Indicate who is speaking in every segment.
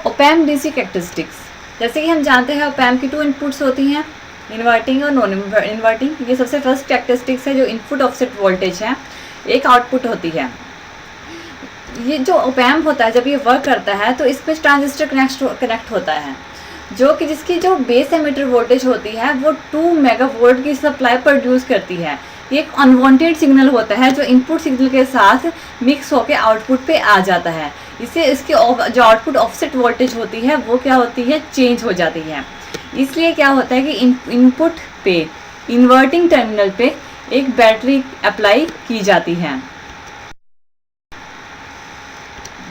Speaker 1: Op-amp DC characteristics, जैसे कि हम जानते हैं ओपैम्प की 2 इनपुट्स होती हैं, इन्वर्टिंग और नॉन इन्वर्टिंग। ये सबसे फर्स्ट कैरेक्टरिस्टिक्स है जो इनपुट ऑफसेट वोल्टेज है, एक आउटपुट होती है। ये जो ओपैम्प होता है जब ये वर्क करता है तो इसमें ट्रांजिस्टर कनेक्ट होता है, जो कि जिसकी जो बेस एमिटर वोल्टेज होती है वो 2 मेगावोल्ट की सप्लाई प्रोड्यूस करती है। ये एक अनवांटेड सिग्नल होता है जो इनपुट सिग्नल के साथ मिक्स होकर आउटपुट पे आ जाता है। इससे इसकी जो आउटपुट ऑफसेट वोल्टेज होती है वो क्या होती है, चेंज हो जाती है। इसलिए क्या होता है कि इनपुट पे इन्वर्टिंग टर्मिनल पे एक बैटरी अप्लाई की जाती है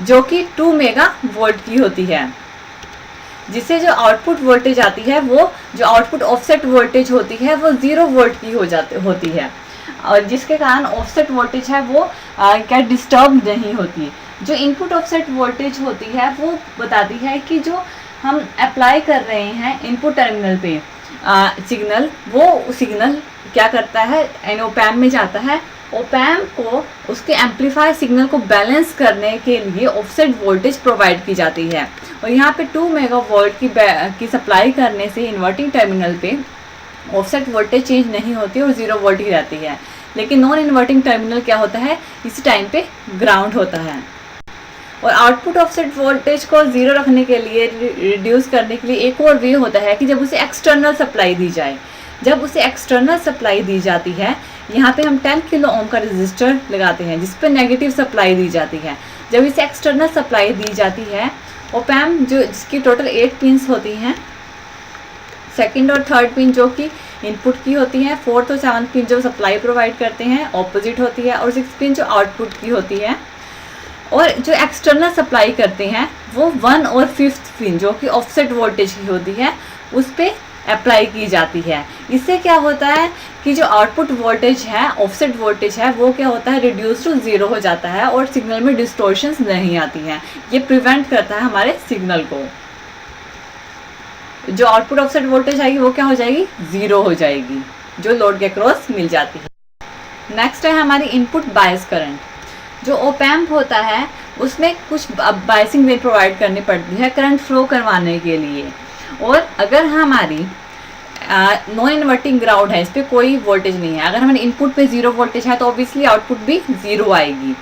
Speaker 1: जो कि 2 मेगा वोल्ट की होती है, जिससे जो आउटपुट वोल्टेज आती है वो जो आउटपुट ऑफसेट वोल्टेज होती है वो 0 वोल्ट की होती है, और जिसके कारण ऑफसेट वोल्टेज है वो क्या डिस्टर्ब नहीं होती। जो इनपुट ऑफसेट वोल्टेज होती है वो बताती है कि जो हम अप्लाई कर रहे हैं इनपुट टर्मिनल पे सिग्नल, वो सिग्नल क्या करता है, ओपैम्प में जाता है। ओपैम्प को उसके एम्पलीफायर सिग्नल को बैलेंस करने के लिए ऑफसेट वोल्टेज प्रोवाइड की जाती है, और यहाँ पे 2 मेगावोल्ट की सप्लाई करने से इन्वर्टिंग टर्मिनल पे ऑफसेट वोल्टेज चेंज नहीं होती और 0 वोल्ट ही रहती है। लेकिन नॉन इन्वर्टिंग टर्मिनल क्या होता है, इसी टाइम पे ग्राउंड होता है। और आउटपुट ऑफसेट वोल्टेज को 0 रखने के लिए, रिड्यूस करने के लिए एक और वे होता है कि जब उसे एक्सटर्नल सप्लाई दी जाए। जब उसे एक्सटर्नल सप्लाई दी जाती है, यहाँ पे हम 10 किलो ओम का रजिस्टर लगाते हैं जिस पे नेगेटिव सप्लाई दी जाती है। जब इसे एक्सटर्नल सप्लाई दी जाती है, ओपैम्प जो जिसकी टोटल 8 पिन्स होती हैं, सेकंड और थर्ड पिन जो कि इनपुट की होती है, फोर्थ और 7th पिन जो सप्लाई प्रोवाइड करते हैं ऑपोजिट होती है, और 6th पिन जो आउटपुट की होती है, और जो एक्सटर्नल सप्लाई करते हैं वो 1 और 5th पिन जो कि ऑफसेट वोल्टेज की होती है उस पर अप्लाई की जाती है। इससे क्या होता है कि जो आउटपुट वोल्टेज है, ऑफसेट वोल्टेज है, वो क्या होता है, रिड्यूस टू 0 हो जाता है और सिग्नल में डिस्टॉर्शंस नहीं आती हैं। ये प्रिवेंट करता है हमारे सिग्नल को। जो आउटपुट ऑफसेट वोल्टेज आएगी वो क्या हो जाएगी, 0 हो जाएगी, जो लोड के क्रॉस मिल जाती है। नेक्स्ट है हमारी इनपुट बायस करंट। जो ओपैम्प होता है उसमें कुछ बायसिंग वेव प्रोवाइड करनी पड़ती है करंट फ्लो करवाने के लिए, और अगर हमारी नॉन इन्वर्टिंग ग्राउंड है, इस पर कोई वोल्टेज नहीं है, अगर हमारे इनपुट पे 0 वोल्टेज है तो ऑब्वियसली आउटपुट भी 0 आएगी।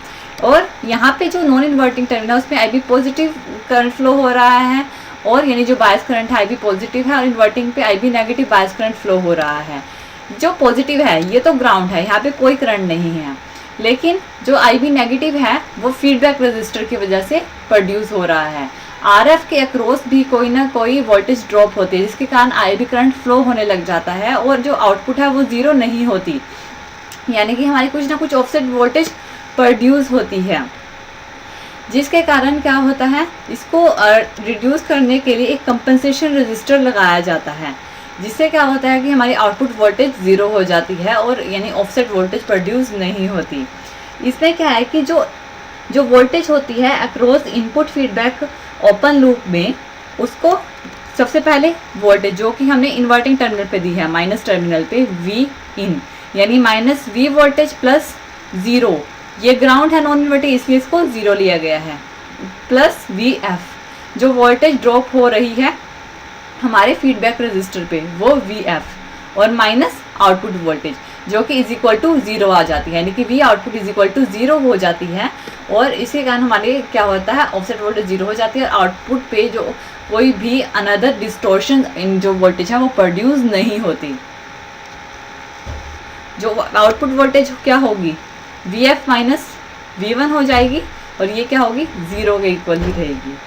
Speaker 1: और यहाँ पे जो नॉन इन्वर्टिंग टर्मिनल है उसमें IB पॉजिटिव करंट फ्लो हो रहा है, और यानी जो बायस करंट है IB पॉजिटिव है, और इन्वर्टिंग पे IB negative bias current flow हो रहा है। जो पॉजिटिव है ये तो ग्राउंड है, यहाँ पे कोई करंट नहीं है, लेकिन जो IB नेगेटिव है वो फीडबैक रजिस्टर की वजह से प्रोड्यूस हो रहा है। RF के अक्रॉस भी कोई ना कोई वोल्टेज ड्रॉप होती है जिसके कारण IB करंट फ्लो होने लग जाता है, और जो आउटपुट है वो 0 नहीं होती, यानी कि हमारी कुछ ना कुछ ऑफसेट वोल्टेज प्रोड्यूस होती है, जिसके कारण क्या होता है, इसको रिड्यूस करने के लिए एक कंपनसेशन रजिस्टर लगाया जाता है, जिससे क्या होता है कि हमारी आउटपुट वोल्टेज 0 हो जाती है और यानी ऑफसेट वोल्टेज प्रोड्यूस नहीं होती। इसमें क्या है कि जो वोल्टेज होती है across input feedback open loop में, उसको सबसे पहले वोल्टेज जो कि हमने इन्वर्टिंग टर्मिनल पे दी है, माइनस टर्मिनल पे V इन, यानी -V वोल्टेज प्लस 0, ये ग्राउंड है नॉन इन्वर्टिंग इसलिए इसको 0 लिया गया है, प्लस VF जो वोल्टेज ड्रॉप हो रही है हमारे फीडबैक रजिस्टर पे वो VF, और माइनस आउटपुट वोल्टेज जो कि इज इक्वल टू 0 आ जाती है, यानी कि V output is equal to 0 हो जाती है, और इसी कारण हमारे क्या होता है, ऑफसेट वोल्टेज 0 हो जाती है, और आउटपुट पे जो कोई भी अनदर डिस्टॉर्शन इन जो वोल्टेज है वो प्रोड्यूस नहीं होती। जो आउटपुट वोल्टेज क्या होगी, VF माइनस V1 हो जाएगी, और ये क्या होगी, 0 के इक्वल ही रहेगी।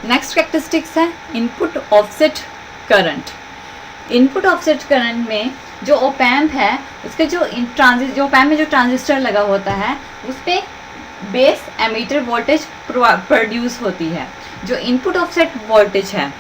Speaker 1: नेक्स्ट कैरेक्टरिस्टिक्स है input offset current. Input offset current में जो ओपैम्प है उसके जो ओपैम्प में जो ट्रांजिस्टर लगा होता है उस पर बेस एमीटर वोल्टेज प्रोड्यूस होती है। जो इनपुट ऑफसेट वोल्टेज है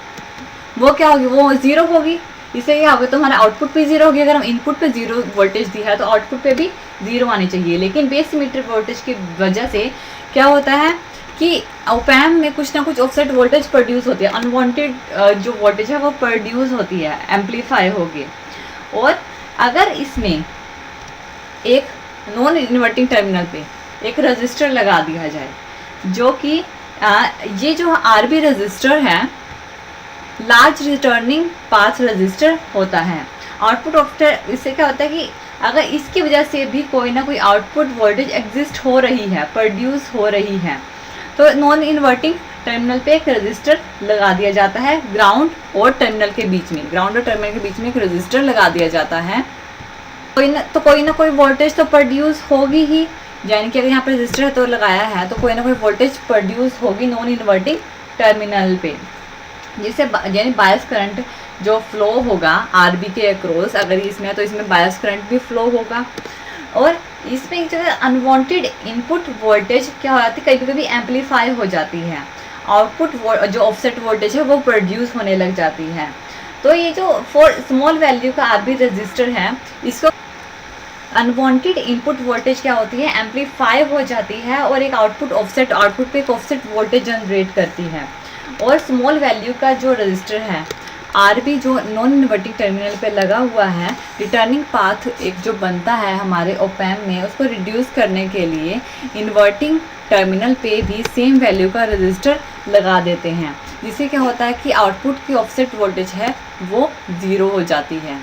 Speaker 1: वो क्या होगी, वो 0 होगी। इससे क्या होगा, तो हमारा आउटपुट पे 0 होगी। अगर हम इनपुट पे 0 वोल्टेज दिया है तो आउटपुट पे भी 0 आनी चाहिए, लेकिन बेस एमीटर वोल्टेज की वजह से क्या होता है कि ओपैम्प में कुछ ना कुछ ऑफसेट वोल्टेज प्रोड्यूस होती है, अनवांटेड जो वोल्टेज है वो प्रोड्यूस होती है, एम्पलीफाई होगी। और अगर इसमें एक नॉन इन्वर्टिंग टर्मिनल पे एक रजिस्टर लगा दिया जाए जो कि ये जो आरबी रजिस्टर है लार्ज रिटर्निंग पाथ रजिस्टर होता है। आउटपुट ऑफसेट, इससे क्या होता है कि अगर इसकी वजह से भी कोई ना कोई आउटपुट वोल्टेज एग्जिस्ट हो रही है, प्रोड्यूस हो रही है, तो नॉन इन्वर्टिंग टर्मिनल पे एक रजिस्टर लगा दिया जाता है। ग्राउंड और टर्मिनल के बीच में, ग्राउंड और टर्मिनल के बीच में एक रजिस्टर लगा दिया जाता है। कोई ना कोई वोल्टेज तो प्रोड्यूस होगी ही, यानी कि अगर यहाँ पर रजिस्टर है तो लगाया है तो कोई ना कोई वोल्टेज प्रोड्यूस होगी नॉन इन्वर्टिंग टर्मिनल पे, जिससे यानी बायस करंट जो फ्लो होगा आरबी के अक्रॉस, अगर इसमें है तो इसमें बायस करंट भी फ्लो होगा। और इसमें जो है अनवांटेड इनपुट वोल्टेज क्या हो जाती है, कभी कभी एम्पलीफाई हो जाती है, आउटपुट जो ऑफसेट वोल्टेज है वो प्रोड्यूस होने लग जाती है। तो ये जो फॉर स्मॉल वैल्यू का आरबी रजिस्टर है, इसको अनवांटेड इनपुट वोल्टेज क्या होती है, एम्पलीफाई हो जाती है और एक आउटपुट पे एक ऑफसेट वोल्टेज जनरेट करती है। और स्मॉल वैल्यू का जो रजिस्टर है आरबी जो नॉन इन्वर्टिंग टर्मिनल पे लगा हुआ है, रिटर्निंग पाथ एक जो बनता है हमारे ओपैम्प में, उसको रिड्यूस करने के लिए इन्वर्टिंग टर्मिनल पे भी सेम वैल्यू का रजिस्टर लगा देते हैं, जिससे क्या होता है कि आउटपुट की ऑफसेट वोल्टेज है वो ज़ीरो हो जाती है।